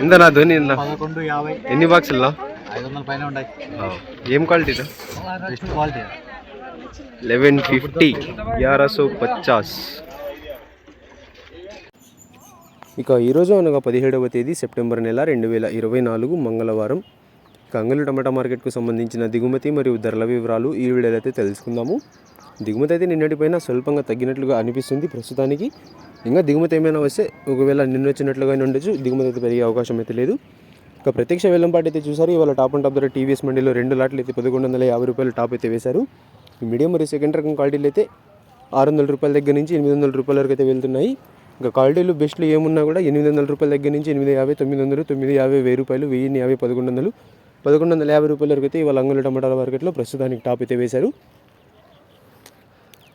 ఎంత నా ధోని ఎంత 11.50 ఎన్ని బాక్సుల్లో 500 పైన ఉంటాయి. ఏం క్వాలిటీ బెస్ట్ క్వాలిటీ 1150 1150. ఇక ఈరోజు అనగా 17వ తేదీ సెప్టెంబర్ నెల 2024 మంగళవారం. ఇక అంగళ్ళు టమాటా మార్కెట్కు సంబంధించిన దిగుమతి మరియు ధరల వివరాలు ఈ వీడియోలో అయితే తెలుసుకుందాము. దిగుమతి అయితే నిన్నటిపైన స్వల్పంగా తగ్గినట్లుగా అనిపిస్తుంది ప్రస్తుతానికి. ఇంకా దిగుమతి ఏమైనా వస్తే ఒకవేళ నిన్న వచ్చినట్లుగానే ఉండొచ్చు, దిగుమతి అయితే పెరిగే అవకాశం అయితే లేదు. ఇక ప్రత్యక్ష వేలంపాట అయితే చూసారు. ఇవాళ టాప్ అండ్ టాప్ ధర టీవీఎస్ మండీలో 2 లాట్లు అయితే 1150 రూపాయలు టాప్ అయితే వేశారు. ఈ మీడియం మరియు సెకండ్ రకం క్వాలిటీలు అయితే 600 రూపాయల దగ్గర నుంచి 800 రూపాయల వరకు అయితే వెళ్తున్నాయి. ఇంకా క్వాలిటీలు బెస్ట్లు ఏమున్నా కూడా 800 రూపాయల దగ్గర నుంచి 850, 900, 950, 1000 రూపాయలు, 1050, 1100, 1150 రూపాయల వరకు అయితే ఇవాళ అంగళ్ళు టమాటాల మార్కెట్లో ప్రస్తుతానికి టాప్ అయితే వేశారు.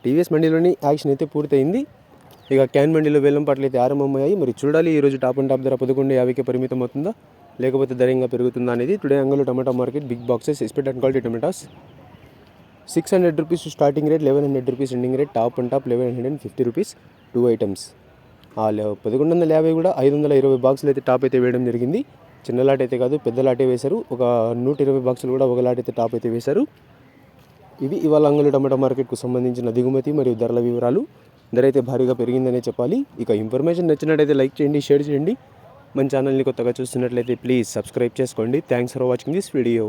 టీవీఎస్ మండీలోని యాక్షన్ అయితే పూర్తయింది. ఇక క్యాన్ మండీలో వేలంపాట్లు అయితే ఆరంభమయ్యాయి. మరి చూడాలి ఈరోజు టాప్ అండ్ టాప్ ధర 1150కి పరిమితం అవుతుందా లేకపోతే ధర ఇంకా పెరుగుతుందా అనేది. Today Angallu tomato market big boxes expect and quality tomatoes 600 rupees starting rate, 1100 rupees ending rate, top and top 1150 rupees 2 items. 1150 కూడా 520 బాక్సులు అయితే టాప్ అయితే వేయడం జరిగింది. చిన్న లాట్ అయితే కాదు, పెద్ద లాటే వేశారు. ఒక 120 బాక్సులు కూడా ఒక లాట్ అయితే టాప్ అయితే వేశారు. ఇవి ఇవాళ అంగళ్ళు టమాటా మార్కెట్కు సంబంధించిన దిగుమతి మరియు ధరల వివరాలు. ధర అయితే భారీగా పెరిగిందనే చెప్పాలి. ఇక ఇన్ఫర్మేషన్ నచ్చినట్టయితే లైక్ చేయండి, షేర్ చేయండి. మన ఛానల్ని కొత్తగా చూస్తున్నట్లయితే ప్లీజ్ సబ్స్క్రైబ్ చేసుకోండి. Thanks for watching this video.